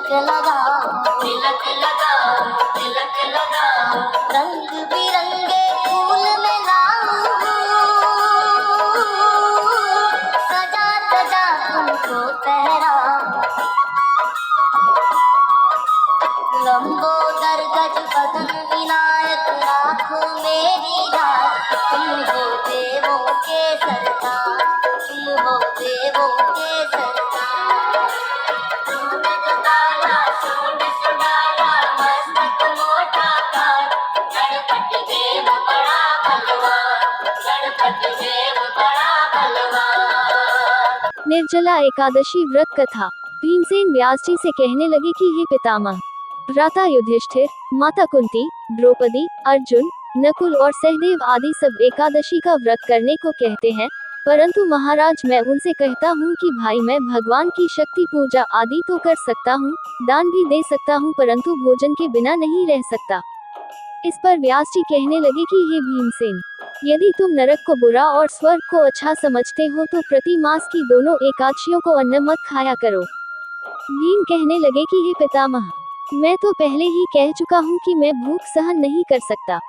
तिलक लगाओ, तिलक लगाओ, तिलक लगाओ, रंग बिरंगे फूल में लाऊं, सजा सजा तुमको पहराऊं, लंबोदर गज बदन विनायक आँखों मेरी रात, तुम हो देवों के सरदार, तुम हो देवों के सरदार। सूंड काला सूंड सुनाला मस्तक मोटा काल, गणपति देव बड़ा बलवान, गणपति देव बड़ा बलवान। निर्जला एकादशी व्रत कथा। भीमसेन व्यास जी से कहने लगे कि हे पितामह, भ्राता युधिष्ठिर, माता कुंती, द्रौपदी, अर्जुन, नकुल और सहदेव आदि सब एकादशी का व्रत करने को कहते हैं, परंतु महाराज मैं उनसे कहता हूँ कि भाई मैं भगवान की शक्ति पूजा आदि तो कर सकता हूँ, दान भी दे सकता हूँ, परंतु भोजन के बिना नहीं रह सकता। इस पर व्यास जी कहने लगे कि हे भीमसेन, यदि तुम नरक को बुरा और स्वर्ग को अच्छा समझते हो तो प्रति मास की दोनों एकादशियों को अन्न मत खाया करो। भीम कहने लगे कि हे पितामह, मैं तो पहले ही कह चुका हूँ कि मैं भूख सहन नहीं कर सकता।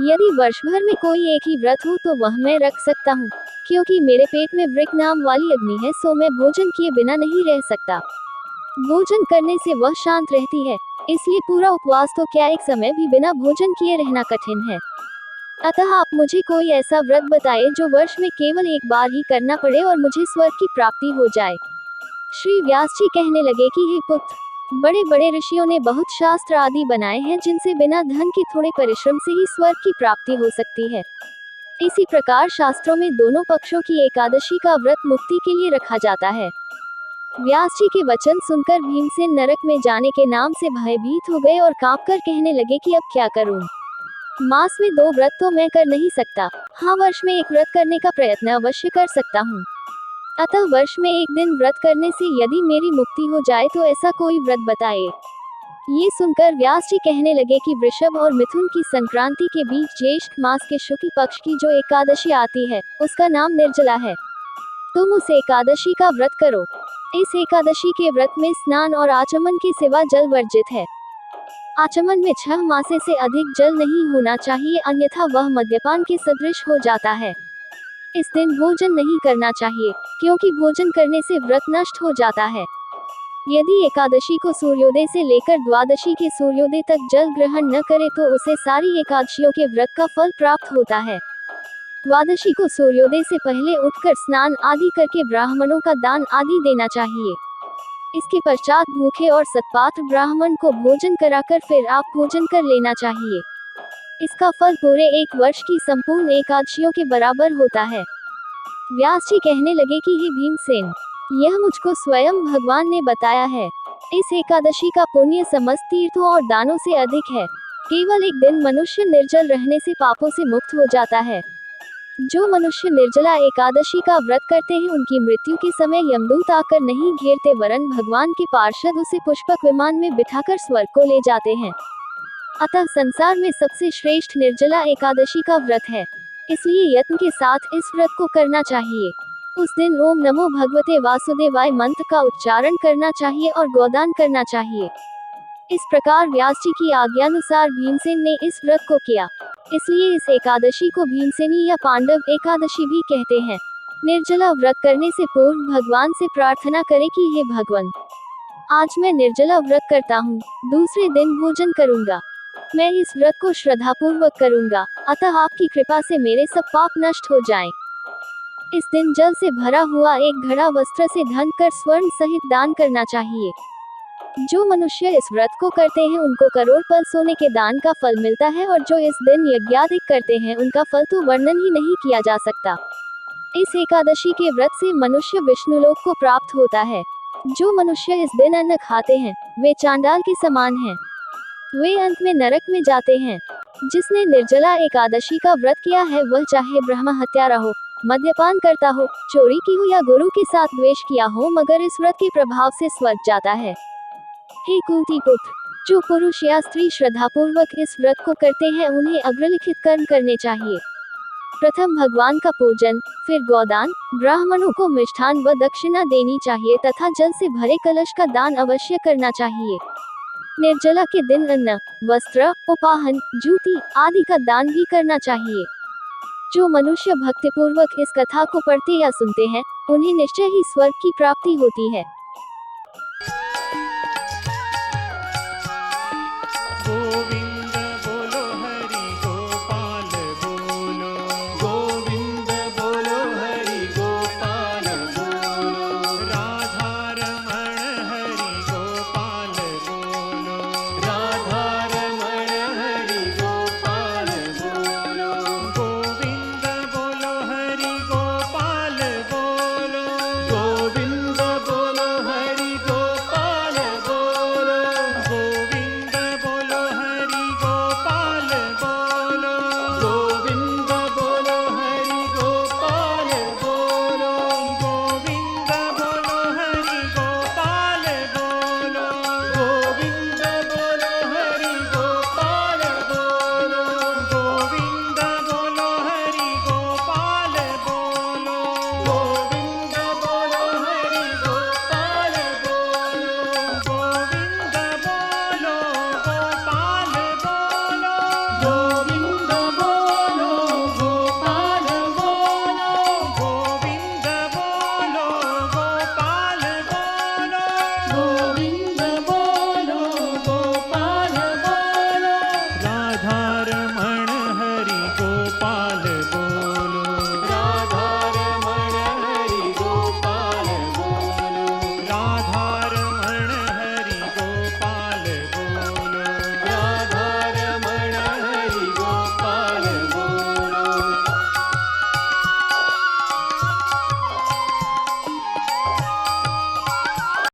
यदि वर्ष भर में कोई एक ही व्रत हो तो वह मैं रख सकता हूँ, क्योंकि मेरे पेट में वृक नाम वाली अग्नि है, सो मैं भोजन किए बिना नहीं रह सकता। भोजन करने से वह शांत रहती है, इसलिए पूरा उपवास तो क्या एक समय भी बिना भोजन किए रहना कठिन है। अतः आप मुझे कोई ऐसा व्रत बताए जो वर्ष में केवल एक बार ही करना पड़े और मुझे स्वर्ग की प्राप्ति हो जाए। श्री व्यास जी कहने लगे कि हे पुत्र, बड़े बड़े ऋषियों ने बहुत शास्त्र आदि बनाए हैं जिनसे बिना धन के थोड़े परिश्रम से ही स्वर्ग की प्राप्ति हो सकती है। इसी प्रकार शास्त्रों में दोनों पक्षों की एकादशी का व्रत मुक्ति के लिए रखा जाता है। व्यास जी के वचन सुनकर भीमसेन नरक में जाने के नाम से भयभीत हो गए और कांपकर कहने लगे कि अब क्या करूं? मास में 2 व्रत तो मैं कर नहीं सकता, हाँ वर्ष में एक व्रत करने का प्रयत्न अवश्य कर सकता हूँ। अतः वर्ष में एक दिन व्रत करने से यदि मेरी मुक्ति हो जाए तो ऐसा कोई व्रत बताए। ये सुनकर व्यास जी कहने लगे कि वृषभ और मिथुन की संक्रांति के बीच ज्येष्ठ मास के शुक्ल पक्ष की जो एकादशी आती है, उसका नाम निर्जला है। तुम उस एकादशी का व्रत करो। इस एकादशी के व्रत में स्नान और आचमन के सिवा जल वर्जित है। आचमन में 6 मासे से अधिक जल नहीं होना चाहिए, अन्यथा वह मद्यपान के सदृश हो जाता है। इस दिन भोजन नहीं करना चाहिए, क्योंकि भोजन करने से व्रत नष्ट हो जाता है। यदि एकादशी को सूर्योदय से लेकर द्वादशी के सूर्योदय तक जल ग्रहण न करे तो उसे सारी एकादशियों के व्रत का फल प्राप्त होता है। द्वादशी को सूर्योदय से पहले उठकर स्नान आदि करके ब्राह्मणों का दान आदि देना चाहिए। इसके पश्चात भूखे और सत्पात्र ब्राह्मण को भोजन कराकर फिर आप भोजन कर लेना चाहिए। इसका फल पूरे एक वर्ष की संपूर्ण एकादशियों के बराबर होता है। व्यास जी कहने लगे कि हे भीमसेन, यह मुझको स्वयं भगवान ने बताया है। इस एकादशी का पुण्य समस्त तीर्थों और दानों से अधिक है। केवल एक दिन मनुष्य निर्जल रहने से पापों से मुक्त हो जाता है। जो मनुष्य निर्जला एकादशी का व्रत करते हैं उनकी मृत्यु के समय यमदूत आकर नहीं घेरते, वरन भगवान के पार्षद उसे पुष्पक विमान में बिठाकर स्वर्ग को ले जाते हैं। अतः संसार में सबसे श्रेष्ठ निर्जला एकादशी का व्रत है, इसलिए यत्न के साथ इस व्रत को करना चाहिए। उस दिन ओम नमो भगवते वासुदेवाय मंत्र का उच्चारण करना चाहिए और गोदान करना चाहिए। इस प्रकार व्यास जी की आज्ञानुसार भीमसेन ने इस व्रत को किया। इसलिए इस एकादशी को भीमसेनी या पांडव एकादशी भी कहते हैं। निर्जला व्रत करने से पूर्व भगवान से प्रार्थना करें कि हे भगवान, आज मैं निर्जला व्रत करता हूँ, दूसरे दिन भोजन करूँगा। मैं इस व्रत को श्रद्धापूर्वक करूँगा, अतः आपकी कृपा से मेरे सब पाप नष्ट हो जाएं। इस दिन जल से भरा हुआ एक घड़ा वस्त्र से धन कर स्वर्ण सहित दान करना चाहिए। जो मनुष्य इस व्रत को करते हैं उनको करोड़ पल सोने के दान का फल मिलता है, और जो इस दिन यज्ञादिक करते हैं उनका फल तो वर्णन ही नहीं किया जा सकता। इस एकादशी के व्रत से मनुष्य विष्णुलोक को प्राप्त होता है। जो मनुष्य इस दिन अन्न खाते हैं वे चांडाल के समान हैं, वे अंत में नरक में जाते हैं। जिसने निर्जला एकादशी का व्रत किया है वह चाहे ब्रह्म हत्यारा हो, मद्यपान करता हो, चोरी की हो या गुरु के साथ द्वेष किया हो, मगर इस व्रत के प्रभाव से स्वर्ग जाता है। हे कुंती पुत्र, जो पुरुष या स्त्री श्रद्धापूर्वक इस व्रत को करते हैं उन्हें अग्रलिखित कर्म करने चाहिए। प्रथम भगवान का पूजन, फिर गोदान, ब्राह्मणों को मिष्ठान व दक्षिणा देनी चाहिए तथा जल से भरे कलश का दान अवश्य करना चाहिए। निर्जला के दिन अन्न, वस्त्र, उपाहन, जूती आदि का दान भी करना चाहिए। जो मनुष्य भक्तिपूर्वक इस कथा को पढ़ते या सुनते हैं, उन्हें निश्चय ही स्वर्ग की प्राप्ति होती है।